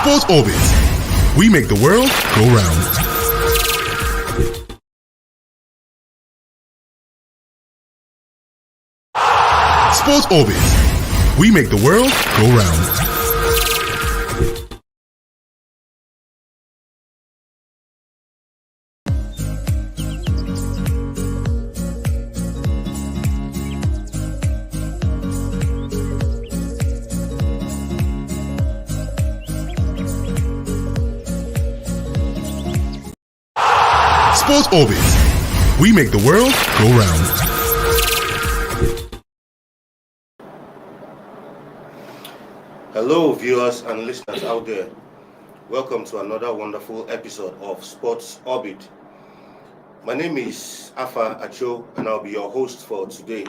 Sports Orbit. We make the world go round. Sports Orbit. We make the world go round. Sports Orbit. We make the world go round. Hello, viewers and listeners out there. Welcome to another wonderful episode of Sports Orbit. My name is Afa Acho, and I'll be your host for today.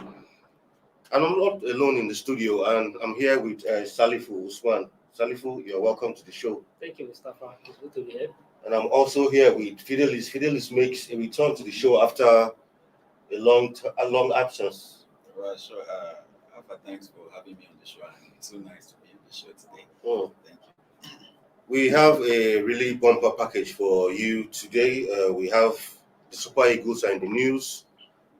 And I'm not alone in the studio, and I'm here with Salifu Usman. Salifu, you're welcome to the show. Thank you, Mustafa. It's good to be here. And I'm also here with Fidelis. Fidelis makes a return to the show after a long absence. Right, sure. Alpha, thanks for having me on the show. It's so nice to be on the show today. Thank you. We have a really bumper package for you today. We have the Super Eagles are in the news.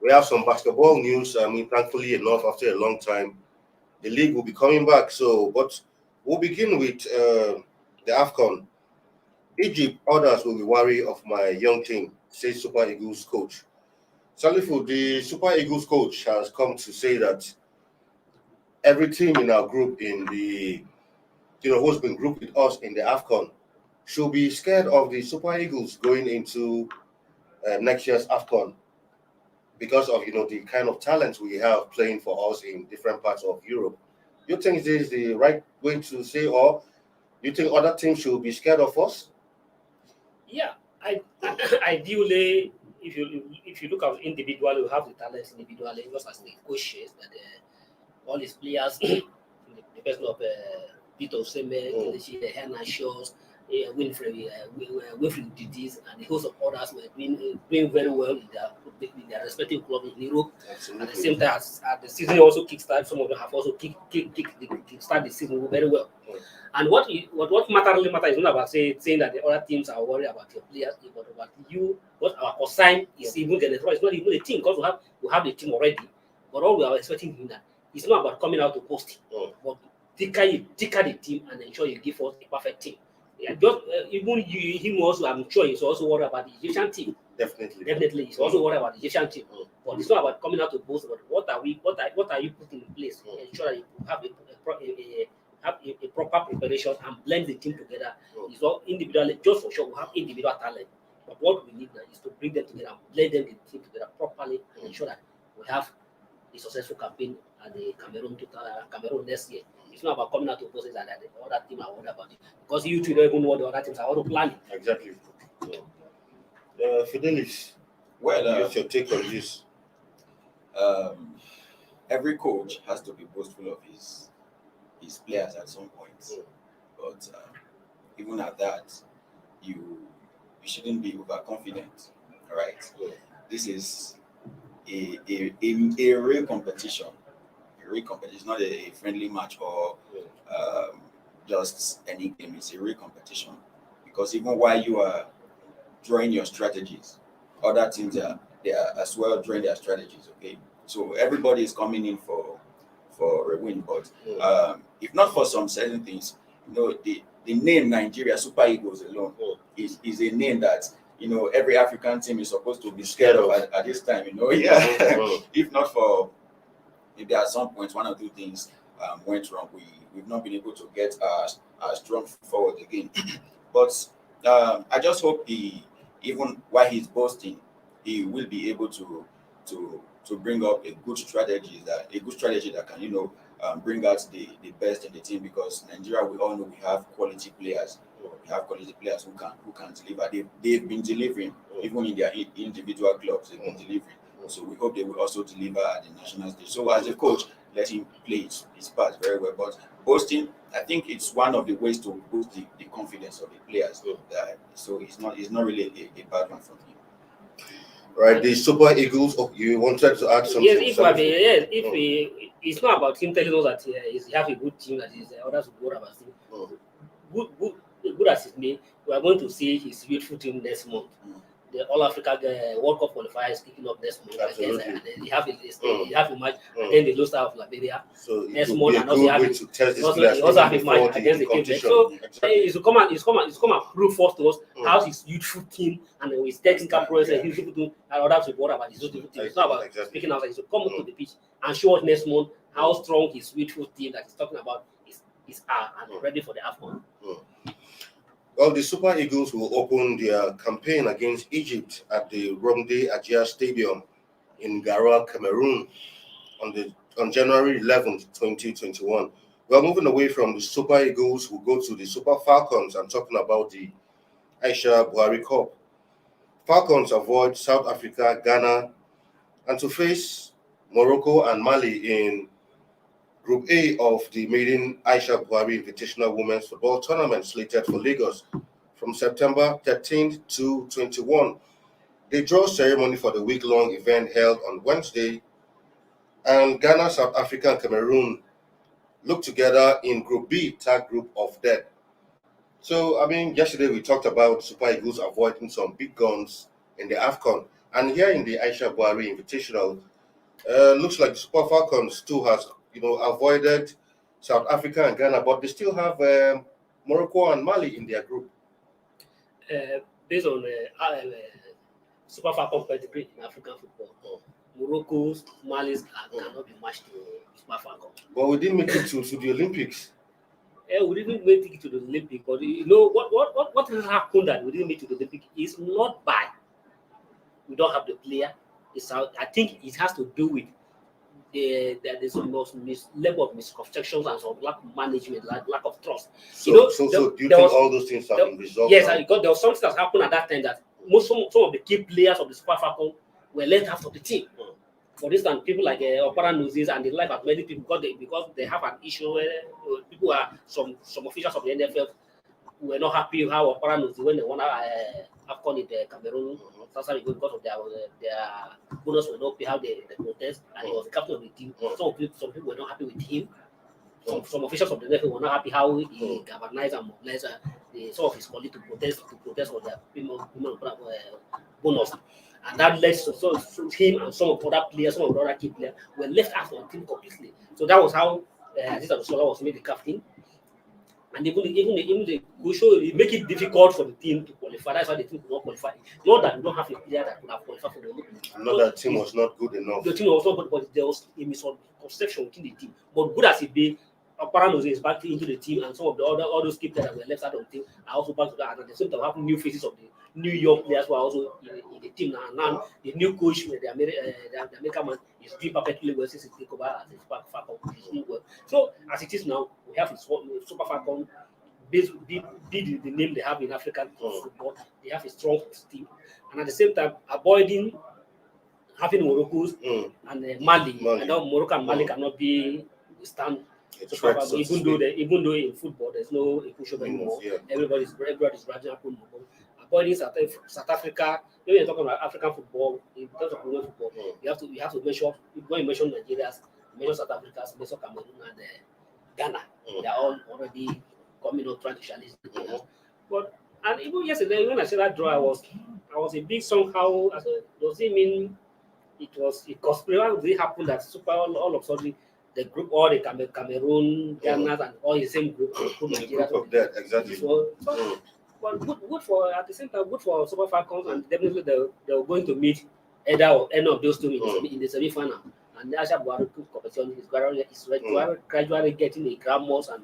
We have some basketball news. I mean, thankfully enough, after a long time, the league will be coming back. But we'll begin with the AFCON. Egypt others will be wary of my young team, says Super Eagles coach. Salifu, the Super Eagles coach has come to say that every team in our group who's been grouped with us in the AFCON should be scared of the Super Eagles going into next year's AFCON because of the kind of talent we have playing for us in different parts of Europe. You think this is the right way to say, or you think other teams should be scared of us? Yeah, ideally, if you look at individually, we have the talents individually, just as the coach says, that all his players, the person of Peter Oseme, the Hernandez Shaws, Wilfred Didis, and the host of others were doing very well in their respective clubs in Europe. Absolutely. At the same time, as the season also kickstarted, some of them have also kickstarted the season very well. And what really matters is not about saying that the other teams are worried about your players, but about you. What our consign is even getting it's not even a team because we have the team already. But all we are expecting is that it's not about coming out to post, but ticker the team and ensure you give us a perfect team. Yeah, just even him also, I'm sure he's also worried about the Egyptian team. Definitely, he's also worried about the Egyptian team. But it's not about coming out to boast. But what are you putting in place? Ensure that you have a proper preparation and blend the team together. It's all individually, just for sure, we have individual talent. But what we need now is to bring them together and blend them the team together properly and ensure that we have a successful campaign at the Cameroon next year. It's not about coming out to post that the other team are worried about it. Because you two don't even know what the other teams are already planning. Exactly. Fidelis, what's your take on this? Every coach has to be boastful of his players at some point. But even at that, you shouldn't be overconfident. All right? This is a real competition. A real competition, not a friendly match or just any game. It's a real competition. Because even while you are drawing your strategies, other teams they are as well drawing their strategies. Okay, so everybody is coming in for a win. But if not for some certain things, the name Nigeria Super Eagles alone is a name that every African team is supposed to be scared of at this time. If not for maybe at some point one or two things went wrong, we've not been able to get our strong forward again. But I just hope even while he's boasting, he will be able to bring up a good strategy that can bring out the best in the team, because Nigeria, we all know we have quality players. We have quality players who can deliver. They've been delivering even in their individual clubs. They've been delivering. So we hope they will also deliver at the national stage. So as a coach, let him play his part very well. But boasting, I think it's one of the ways to boost the confidence of the players. So it's not really a bad one from him. Right, the Super Eagles. Oh, you wanted to add something? Yes, it's not about him telling us that he has a good team, that is others will go about him. good as it may, we are going to see his youthful team next month. The All Africa World Cup qualifier is kicking up next month. Absolutely. And then he have a match against the loser of Liberia So next it would month, be a and also good have way his, to test this also, players he also have a before match against the Cape Verde. competition. So Exactly. he's come and prove first to us how his youthful team and his technical process, his youthful team, and others report about his youthful team. It's not about speaking outside. He should come up to the pitch and show us next month how strong his youthful team that he's talking about is and ready for the AFCON. Well, the Super Eagles will open their campaign against Egypt at the Romde Ajia Stadium in Garoua, Cameroon on January 11th, 2021. We are moving away from the Super Eagles. We'll go to the Super Falcons and talking about the Aisha Buhari Cup. Falcons avoid South Africa, Ghana, and to face Morocco and Mali in Group A of the maiden Aisha Buhari Invitational Women's Football Tournament slated for Lagos from September 13th to 21. The draw ceremony for the week-long event held on Wednesday, and Ghana, South Africa, and Cameroon look together in Group B, tag group of death. So, I mean, yesterday we talked about Super Eagles avoiding some big guns in the AFCON, and here in the Aisha Buhari Invitational, looks like the Super Falcons too has avoided South Africa and Ghana, but they still have Morocco and Mali in their group. Based on Super Falcon pedigree in African football, Morocco's, Mali's cannot be matched to Super Falcon. But we didn't make it to the Olympics. We didn't make it to the Olympics, but you know what has happened that we didn't make it to the Olympics is not by we don't have the player. I think it has to do with there's some level of misconceptions and some lack of management, lack of trust. So do you think all those things have been resolved? Yes, because there was something that happened at that time that some of the key players of the Super Falcon were left out of the team. For instance, people like Opara Noses and the like of many people because they have an issue where people are some officials of the NFF were not happy how Opara Noses when they won AFCON in the Cameroon. Because of their bonus were not paid, how they protest, and he was the captain of the team. Some people were not happy with him. Some officials of the NFL were not happy how he galvanized and mobilized some of his colleagues to protest for their bonus. And that led to him and some of the other players, some of the other key players were left out of the team completely. So that was how Aziz Alusola was made the captain. And even the show it make it difficult for the team to qualify. That's why the team could not qualify. Not that we don't have a player that could have qualified for the Olympics. Not that the team was not good enough. The team was not good, but there was a misconception within the team. But good as it be, Paranose is back into the team, and some of the all those key players that were left out of the team are also back to that. And at the same time, we have new faces of the New York players who are also in the team now. And now the new coach, the American man, is doing perfectly well since he took over as a Super Falcon. So as it is now, we have his Super Falcon. Be the name they have in African football, they have a strong team, and at the same time avoiding having Morocco's and Mali. I know Morocco and Mali cannot be stand. Even though in football there's no pushover anymore, everybody's gradually avoiding South Africa. When you're talking about African football, in terms of women football, you have to measure when you mention Nigeria's, mention South Africa's, mention Cameroon and Ghana. They are all already coming up trying to challenge the players. But and even yesterday when I said that draw, I was a big somehow. I said, does it mean it was a conspiracy? Did it happen that all of a sudden the group, all the Cameroon, Ghana, and all the same group, Nigeria. Group of that, exactly. But good for at the same time, good for Super Falcons, and definitely they're going to meet either or any of those two in the semi-final. And the Aisha Buhari competition is gradually getting a grammars and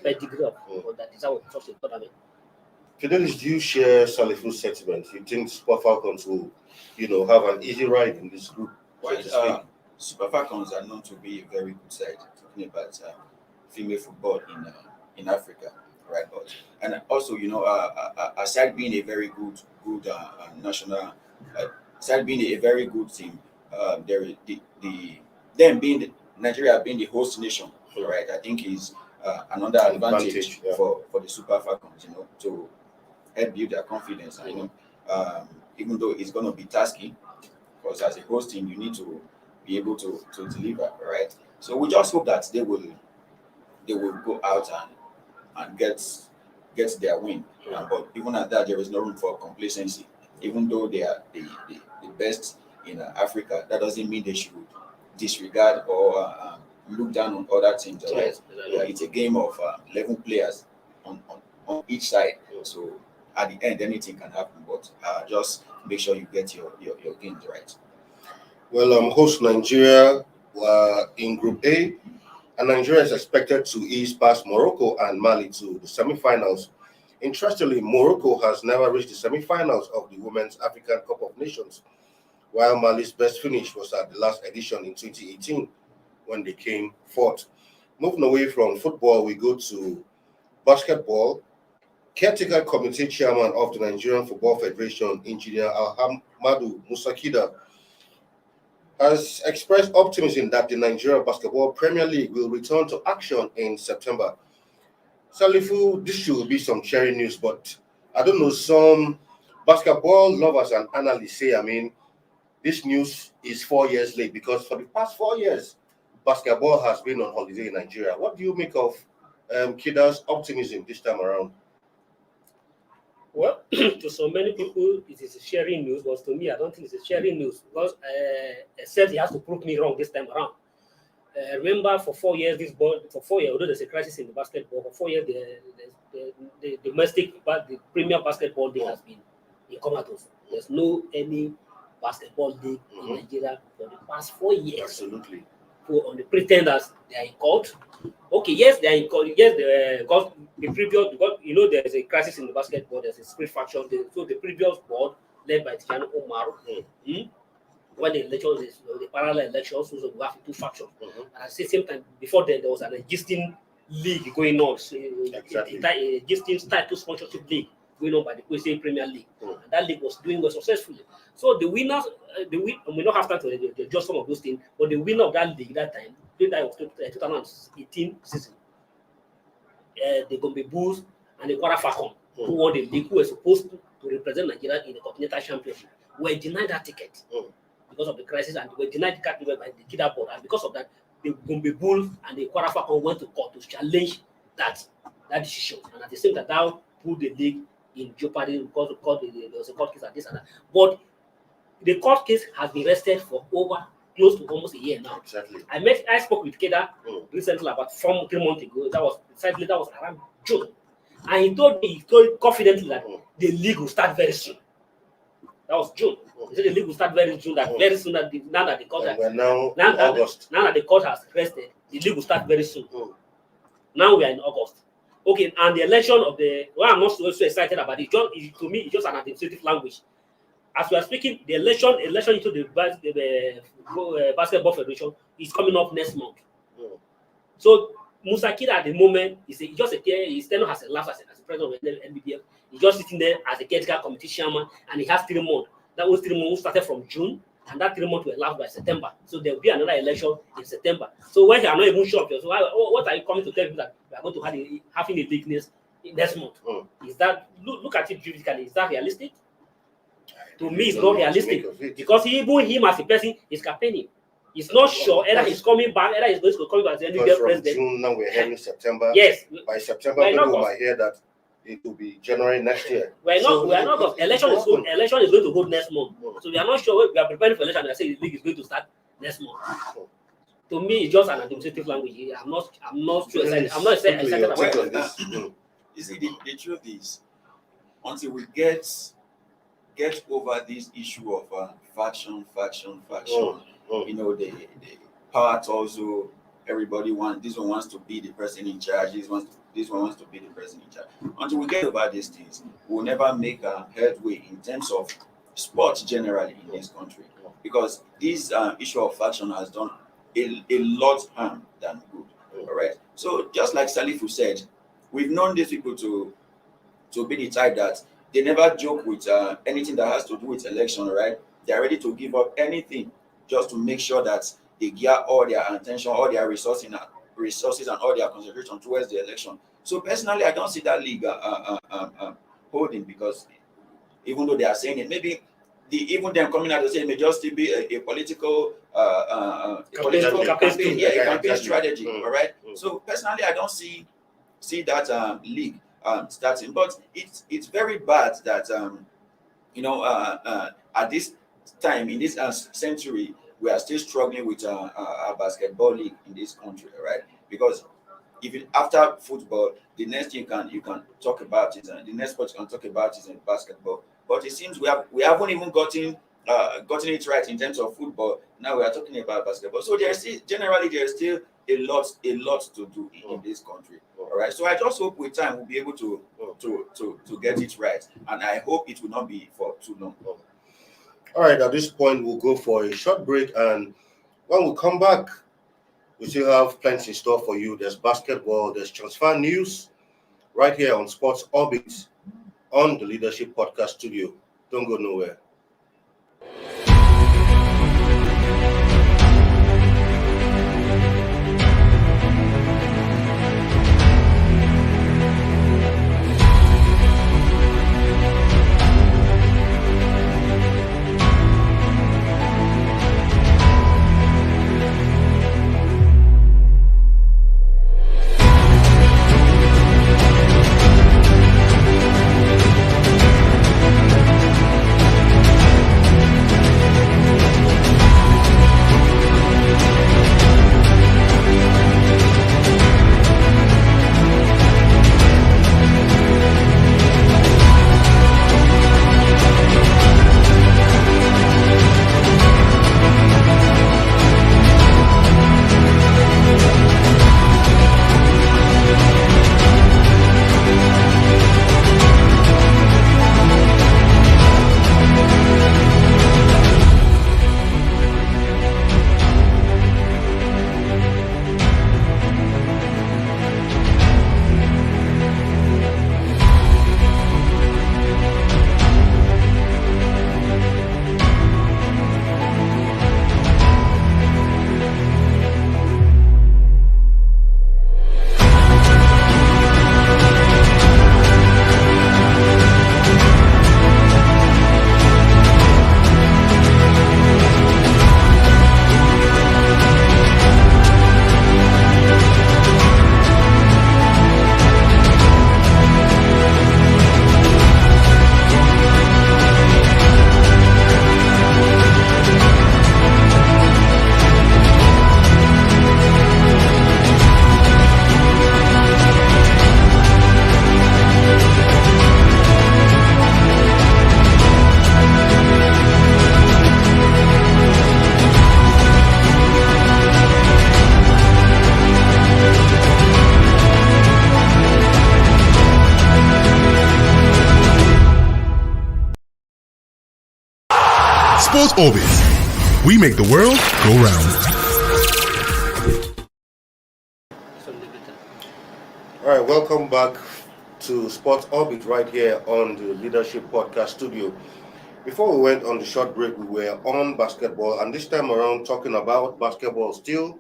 pedigree of that is how such a tournament. Fidelis, do you share Salifu's sentiments? You think Super Falcons will, have an easy ride in this group? Well, Super Falcons are known to be a very good side, talking about female football in Africa, right? And also, aside being a very good national, aside being a very good team, Nigeria being the host nation, right? I think is another advantage for the Super Falcons, to help build their confidence. And even though it's going to be tasky, because as a host team, you need to be able to deliver, right? So we just hope that they will go out and get get their win. But even at that, there is no room for complacency. Even though they are the best in Africa, that doesn't mean they should disregard or look down on other teams. Right? Yes, exactly. It's a game of 11 players on each side. So at the end, anything can happen. But just make sure you get your games right. Well, host Nigeria in Group A, and Nigeria is expected to ease past Morocco and Mali to the semi-finals. Interestingly, Morocco has never reached the semi-finals of the Women's African Cup of Nations, while Mali's best finish was at the last edition in 2018 when they came fourth. Moving away from football, we go to basketball. Caretaker Committee Chairman of the Nigerian Football Federation, Engineer Alhamadu Musakida, has expressed optimism that the Nigerian Basketball Premier League will return to action in September. Salifu, this should be some cherry news, but I don't know, some basketball lovers and analysts say, this news is 4 years late because for the past 4 years, basketball has been on holiday in Nigeria. What do you make of Kida's optimism this time around? Well, to so many people, it is a sharing news, but to me, I don't think it's a sharing news because except he has to prove me wrong this time around. Remember, for 4 years, although there's a crisis in the basketball, for 4 years, the domestic, the Premier Basketball League has been in comatose. There's no any basketball league in Nigeria for the past 4 years. Absolutely. On the pretenders, they are in court. Okay, yes, they are in court. Yes, because there's a crisis in the basketball. There's a split faction. So the previous board, led by Tijani Omar, when the elections, the parallel elections, so we have two factions. And at the same time, before then, there was an existing league going on. So exactly. Existing title sponsorship league going on by the Queensland Premier League. And that league was doing well successfully. So the winners, we don't have time to adjust some of those things, but the winner of that league that time, that was 2018 season, the Gombe Bulls and the Kwara Falcon, who won the league, who were supposed to represent Nigeria in the Continental Championship, were denied that ticket because of the crisis, and they were denied the ticket by the Kida board. And because of that, the Gombe Bulls and the Kwara Falcon went to court to challenge that decision. And at the same time, that put the league in jeopardy because of court, there was a court case and this and that. But the court case has been rested for over close to almost a year now. Exactly. I spoke with Keda recently about 3 months ago. That was around June. And he told confidently that the league will start very soon. That was June. He said the league will start very soon. That very soon now that the court now that the court has rested, the league will start very soon. Now we are in August. Okay, and the election of I'm not so excited about it. To me, it's just an administrative language. As we are speaking, the election into the Basketball Federation is coming up next month. So Musakida at the moment his tenure has elapsed as the president of the NBBF. He's just sitting there as a caretaker committee chairman, and he has 3 months. That was 3 months started from June, and that 3 months will elapse by September. So there will be another election in September. So when you are not even sure of yourself, what are you coming to tell me that we are going to having a league next month? Is that look at it juridically? Is that realistic? To me, it's not realistic because even him as a person is campaigning. He's not sure either he's coming back, either he's going to come back as the NBBF president. June, now we're heading September. Yes. By September, we might hear that it will be January next year. We are not. Election is going to hold next month. So we are not sure. We are preparing for election. I say the league is going to start next month. To me, it's just an administrative language. I'm not too excited. I'm not excited about this. You see, the truth is, until we get over this issue of faction. The power torso. Everybody this one wants to be the person in charge. This one wants to be the person in charge. Until we get over these things, we'll never make a headway in terms of sports generally in this country. Because this issue of faction has done a lot harm than good. All right. So just like Salifu said, we've known these people to be the type that they never joke with anything that has to do with election, right? They're ready to give up anything just to make sure that they gear all their attention, all their resources and all their concentration towards the election. So personally, I don't see that league holding, because even though they are saying it, maybe even them coming out to say it may just still be a political campaign strategy. All right. So personally, I don't see that league starting. But it's very bad that at this time in this century we are still struggling with our basketball league in this country, right? Because even after football, the next thing you can talk about is the next sport you can talk about is in basketball. But it seems we haven't even gotten it right in terms of football. Now we are talking about basketball. So there's still a lot to do in this country. All right. So I just hope with time we'll be able to get it right, and I hope it will not be for too long. All right. At this point, we'll go for a short break, and when we come back, we still have plenty in store for you. There's basketball, there's transfer news, right here on Sports Orbit on the Leadership Podcast Studio. Don't go nowhere. Sports Orbit. We make the world go round. All right, welcome back to Sports Orbit right here on the Leadership Podcast Studio. Before we went on the short break, we were on basketball, and this time around talking about basketball still.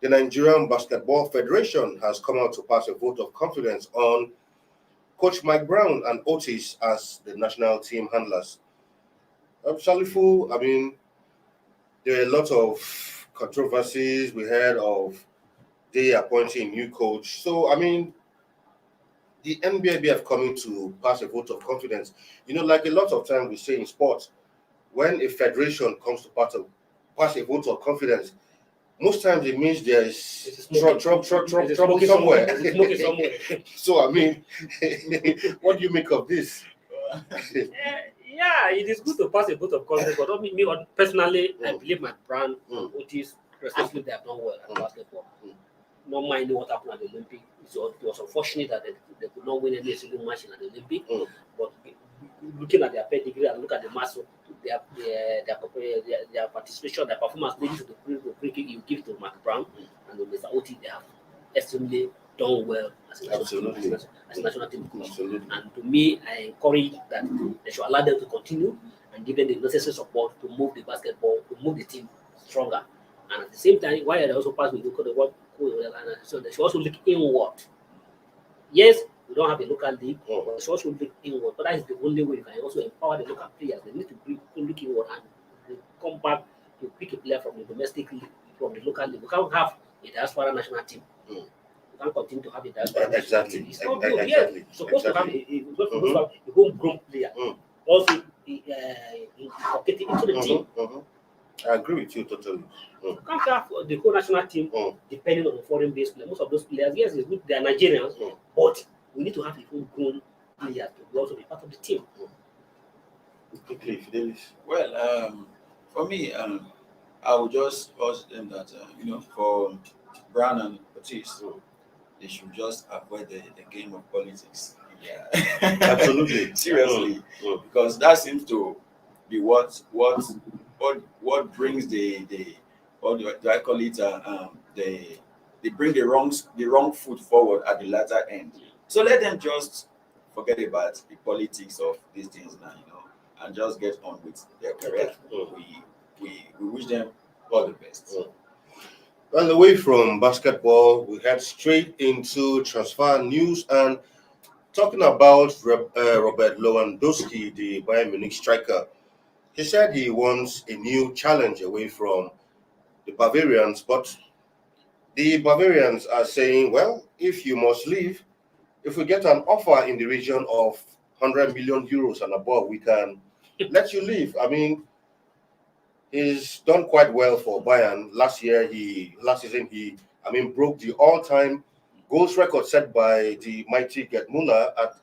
The Nigerian Basketball Federation has come out to pass a vote of confidence on Coach Mike Brown and Otis as the national team handlers. Shalifu, I mean, there are a lot of controversies. We heard of they appointing a new coach. So, I mean, the NBBF coming to pass a vote of confidence. You know, like a lot of times we say in sports, when a federation comes to pass a vote of confidence, most times it means there's trouble somewhere. So, I mean, what do you make of this? Yeah, it is good to pass a vote of confidence, but me personally, I believe my brand, Otis, especially they have done well at basketball. Not minding what happened at the Olympic. So it was unfortunate that they could not win any single match in the Olympic. But looking at their pedigree and look at the mass of their participation, their performance leading to the free kick you give to Mark Brown and Mr. Otis, they have extremely done well as a national team coach. And to me, I encourage that they should allow them to continue and give them the necessary support to move the basketball, to move the team stronger. And at the same time, while they also pass with the world, so they should also look inward. Yes, we don't have a local league, but they should also look inward. But that is the only way you can also empower the local players. They need to look inward and come back to pick a player from the domestic league, from the local league. We can't have a diaspora national team. you can't continue to have a direct Exactly. It's not good. Exactly. Yes, supposed to have Exactly. supposed to have a homegrown player. Also, incorporated into the team. I agree with you totally. You can't have the whole national team depending on the foreign-based players. Most of those players, yes, it's good, they are Nigerians, but we need to have a homegrown player to also be part of the team. Quickly, Fidelis. Well, for me, I would just urge them that for Brown and Otis, they should just avoid the game of politics. Yeah, Absolutely. Seriously, because that seems to be what brings the what do I call it? They bring the wrong foot forward at the latter end. So let them just forget about the politics of these things now, and just get on with their career. We wish them all the best. Well, away from basketball, we head straight into transfer news and talking about Robert Lewandowski, the Bayern Munich striker. He said he wants a new challenge away from the Bavarians, but the Bavarians are saying, well, if you must leave, if we get an offer in the region of 100 million euros and above, we can let you leave. I mean, he's done quite well for Bayern. Last season, he broke the all-time goals record set by the mighty Gerd Müller at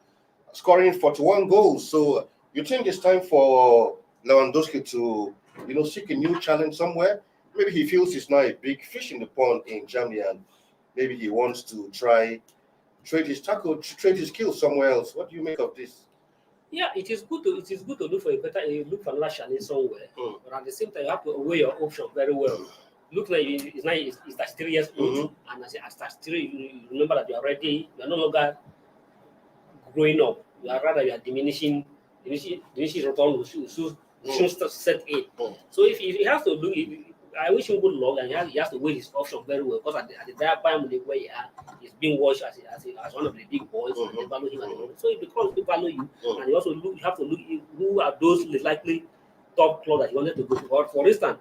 scoring 41 goals. So you think it's time for Lewandowski to, seek a new challenge somewhere? Maybe he feels he's now a big fish in the pond in Germany, and maybe he wants to try trade his skills somewhere else. What do you make of this? Yeah, it is good to look for another challenge somewhere. But at the same time, you have to weigh your options very well. Look like he's 33 years old, and as 33, you remember that you are no longer growing up. You are diminishing return soon set in. So if he has to do it, I wish him good luck, and he has to weigh his options very well, because at the time where he's being watched as one of the big boys, and they value him at the moment. So because they value you, and you also you have to look who are those likely top clubs that you wanted to go to. For instance,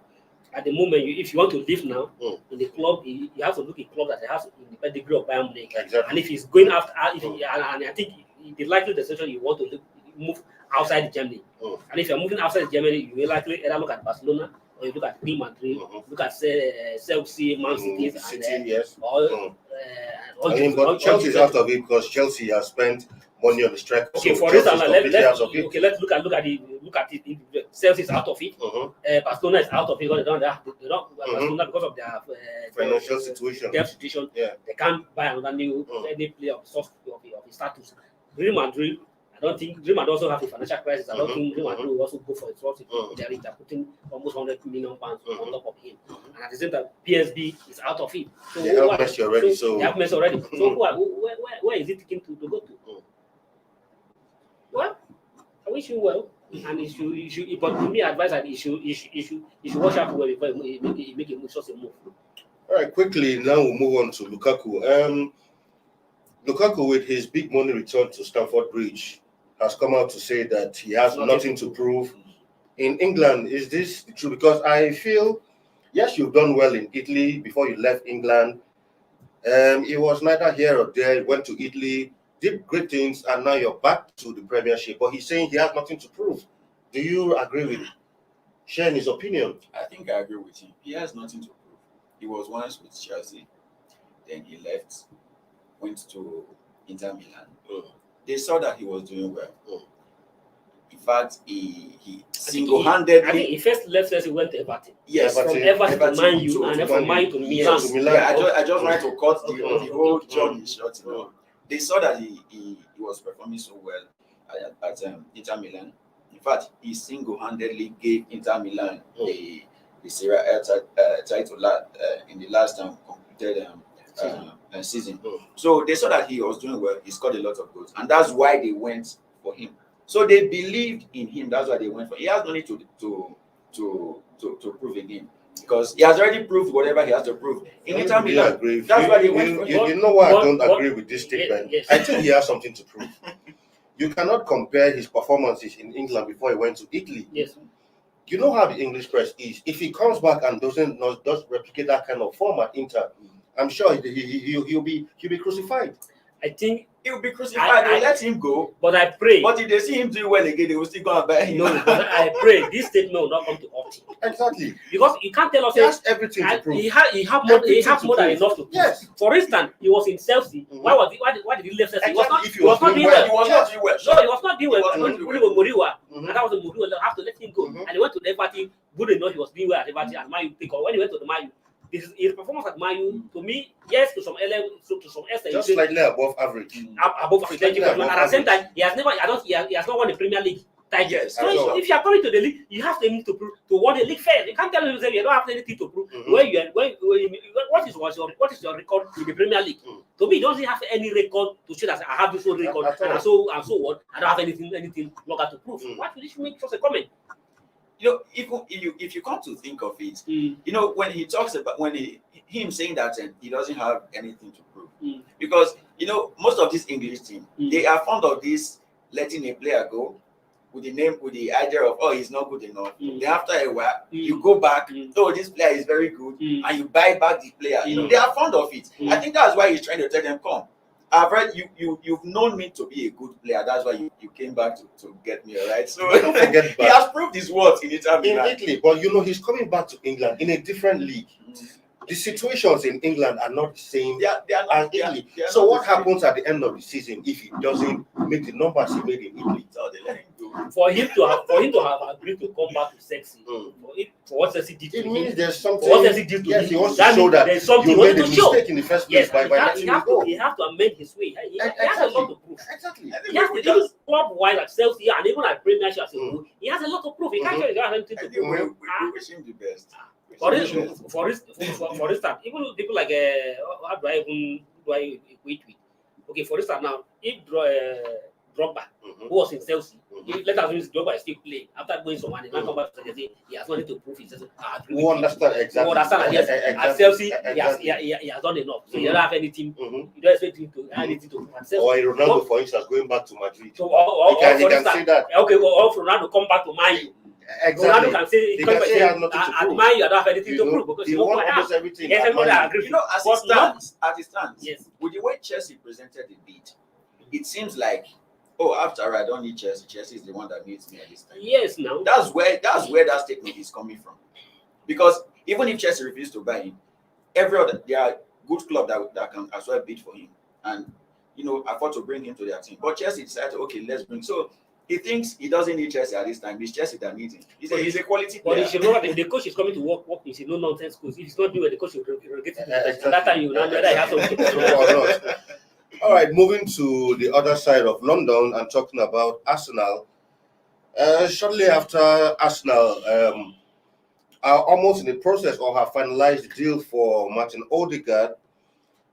at the moment, if you want to leave now in the club, you have to look at a club that has in the pedigree of Bayern Munich. Exactly. And if he's going after, and I think the likely decision you want to move outside Germany. And if you're moving outside Germany, you will likely either look at Barcelona, or you look at Real Madrid, look at Chelsea, Man City, yes. But Chelsea is out of it because Chelsea has spent money on the striker. Okay, so for Chelsea's instance, let's look at it. Chelsea is out of it. Barcelona is out of it because they don't Barcelona, because of their financial situation. Their situation, they can't buy another new any player of his status. Real Madrid, I don't think Real Madrid also have a financial crisis. I don't think Real Madrid will also go for it. They're putting almost 100 million pounds on top of him. And at the same time, PSV is out of it. So they have Messi already. They have Messi already. So where is it thinking to go to? Well, I wish you well. And you should, but to me, advise that you should watch out for before he make a move, such a move. All right, quickly now we'll move on to Lukaku. Lukaku, with his big money return to Stamford Bridge, has come out to say that he has nothing to prove in England. Is this true? Because I feel, yes, you've done well in Italy before you left England. It was neither here or there. You went to Italy, did great things, and now you're back to the Premiership. But he's saying he has nothing to prove. Do you agree with sharing his opinion? I think I agree with him. He has nothing to prove. He was once with Chelsea, then he left, went to Inter Milan. They saw that he was doing well. In fact, he single-handedly. I think he first left Chelsea, went to Everton. Yes, from Everton to Man U, and then from Man U to Milan. Yeah, I just wanted to cut the whole journey short. They saw that he was performing so well at Inter Milan. In fact, he single-handedly gave Inter Milan the Serie A title in the last time completed season. So they saw that he was doing well. He scored a lot of goals, and that's why they went for him. So they believed in him. That's why they went for him. He has no need to prove again, because he has already proved whatever he has to prove in Inter Milan. That's why they went for him. You know why I don't agree with this statement? Yes. I think he has something to prove. You cannot compare his performances in England before he went to Italy. Yes. You know how the English press is. If he comes back and does replicate that kind of form at Inter, I'm sure he'll be crucified. I think He will be crucified. They let him go. But I pray. But if they see him doing well again, they will still go and buy him. No, but I pray this statement will not come to haunt him. Exactly. Because you can't tell us He has everything to prove. he have more than enough to prove. Yes. For instance, he was in Chelsea. Why did he leave Chelsea? Exactly. He was not doing well. He was not doing well. No, he was not doing well. He was not doing Only with Moriwa. And that was the Moriwa. They have to let him go. Mhm. And he went to the Everton. Good enough, he was doing well at Everton. And Man U pick up. When he went to the Man U, his performance at Man U, to me, yes, to some extent, Just slightly above average. above average. And at the same time, he has not won the Premier League title. Yes, So if you are coming to the league, you have to prove to win the league first. You can't tell me you don't have anything to prove. What is your record in the Premier League? To me, he doesn't have any record to show that I have this whole record and so what. I don't have anything longer to prove. Why should you make such a comment? If you come to think of it, when he talks about him saying that he doesn't have anything to prove, because most of this English team, they are fond of this letting a player go with the idea of he's not good enough. Then after a while, you go back, this player is very good, and you buy back the player. They are fond of it. I think that's why he's trying to tell them, come. I've read you've known me to be a good player. That's why you came back to get me, all right? So Don't forget he has proved his worth in Italy. in Italy, but he's coming back to England in a different league. The situations in England are not the same They are as not, Italy. they are So not what the same. happens at the end of the season if he doesn't make the numbers he made in Italy? So they let him go. For him to have agreed to come back to Chelsea, for what Chelsea did to It him, means there's something. for what Chelsea did to Yes, him, he wants that to show means that there's something you he made wants a to show. mistake in the first place Yes, by letting him go. he have to amend his way. He has a lot to prove. Exactly. He has to even club-wise at Chelsea and even at Premiership as a whole. He has a lot to prove. He can't show he doesn't have anything to prove. We wish him the best. For instance, even people like how do I equate with? Okay, for instance, now if Drogba, who was in Chelsea, let us use Drogba is still playing after going somewhere, and now come back to Chelsea, he has nothing to prove. He says, We understand exactly. We understand. Yes, at Chelsea, he has done enough. So you don't have anything. You don't expect him to have anything to prove. Or Ronaldo, for instance, going back to Madrid. So, he can say that. Okay, or Ronaldo come back to Man U. Exactly. Ronaldo can say He can say he has nothing to at prove. Man U, I don't have anything to prove because he won almost everything. Yes, everybody agree. As it stands, yes, with the way Chelsea presented the bid, it seems like, after I don't need Chelsea. Chelsea is the one that needs me at this time. Yes, now That's where that statement is coming from. Because even if Chelsea refuses to buy him, there are good clubs that can as well bid for him and afford to bring him to their team. But Chelsea decided, okay, let's bring. So he thinks he doesn't need Chelsea at this time. It's Chelsea that needs him. He's a quality player. But you should know that the coach is coming to work is a no-nonsense coach. If he's not doing it, the coach will get it. Exactly. That time you know whether he has something. All right, moving to the other side of London and talking about Arsenal. Shortly after Arsenal are almost in the process or have finalized the deal for Martin Odegaard,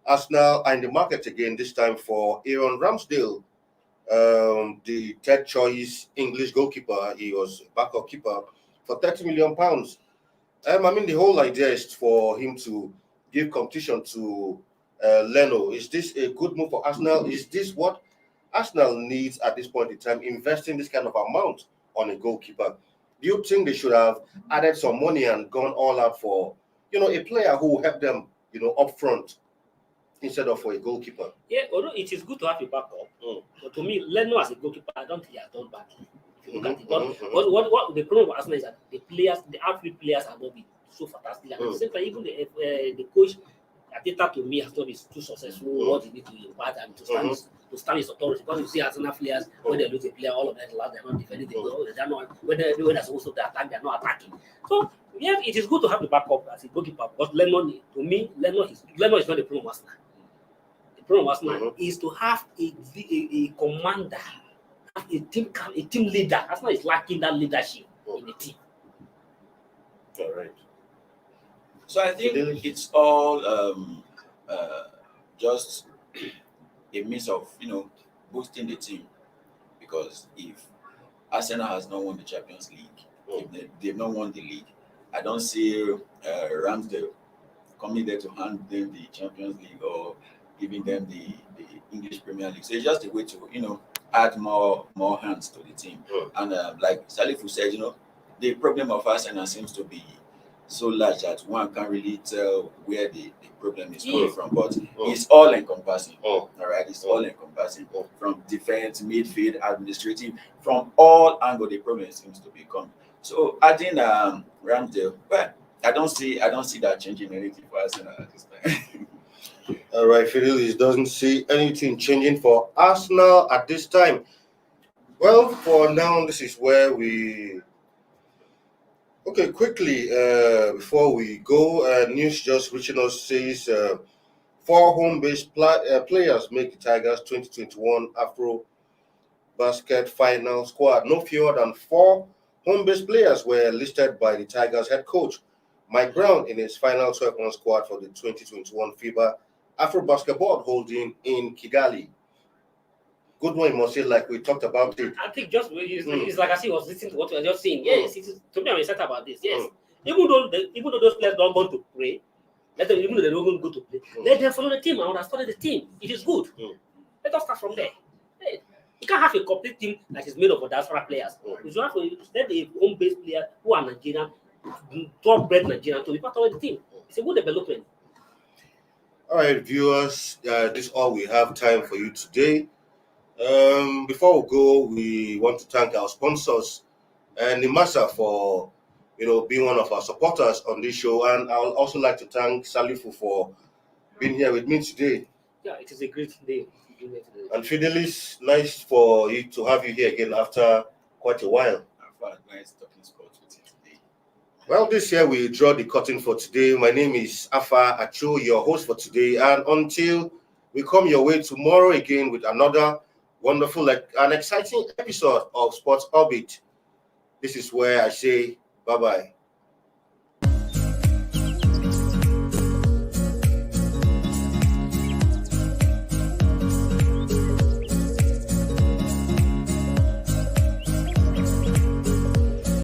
Arsenal are in the market again, this time for Aaron Ramsdale, the third choice English goalkeeper. He was backup keeper for £30 million. The whole idea is for him to give competition to Leno. Is this a good move for Arsenal? Is this what Arsenal needs at this point in time, investing this kind of amount on a goalkeeper? Do you think they should have added some money and gone all out for, a player who will help them, up front instead of for a goalkeeper? Yeah, although it is good to have a backup, but to me, Leno as a goalkeeper, I don't think he has done badly. If you look at it, what the problem with Arsenal is that the outfield players have not been so fantastic. At the same time, even the coach, Ateta to me has not been too successful. What he need to impart and to stand his authority. Because you see Arsenal players when they lose a player, all of them they're not defending the goal. They're not when they're supposed to attack, they're not attacking. So yeah, it is good to have the backup as a goalkeeper. But Leno is not the problem of Arsenal. The problem of Arsenal is to have a commander, have a team leader. Arsenal is lacking that leadership in the team. All right. So I think it's all just a means of boosting the team, because if Arsenal has not won the Champions League, if they've not won the league, I don't see Ramsdale coming there to hand them the Champions League or giving them the English Premier League. So it's just a way to add more hands to the team. And like Salifu said, the problem of Arsenal seems to be so large that one can't really tell where the problem is coming from. But it's all encompassing. All right, it's all encompassing from defense, midfield, administrative, from all angles the problem seems to be coming. So adding Ramsdale, well, I don't see that changing anything for Arsenal at this time. All right, Fidelis doesn't see anything changing for Arsenal at this time. Well, for now, this is where we. Okay, quickly, before we go, news just reaching us says 4 home-based players make the Tigers 2021 Afro Basket Final squad. No fewer than 4 home-based players were listed by the Tigers head coach Mike Brown in his final 12-man squad for the 2021 FIBA Afro Basketball holding in Kigali. Good one, you must say, like we talked about it. I think just it's like I see was listening to what you were just saying. Yes, it is, to me I'm excited about this. Yes, even though those players don't want to play, let them, even though they don't go to play, let them follow the team and understand the team. It is good. Let us start from there. Hey, you can't have a complete team that is made up of diaspora players. You should have to let the home-based players who are Nigerian, top-bred Nigerian, to be part of the team. It's a good development. All right, viewers, this is all we have time for you today. Before we go, we want to thank our sponsors and Nimasa for being one of our supporters on this show, and I would also like to thank Salifu for being here with me today. Yeah, it is a great day. And Fidelis, nice for you to have you here again after quite a while. Nice talking sports with you today. Well, this year we draw the curtain for today. My name is Afa Acho, your host for today, and until we come your way tomorrow again with another wonderful and exciting episode of Sports Orbit, this is where I say bye-bye.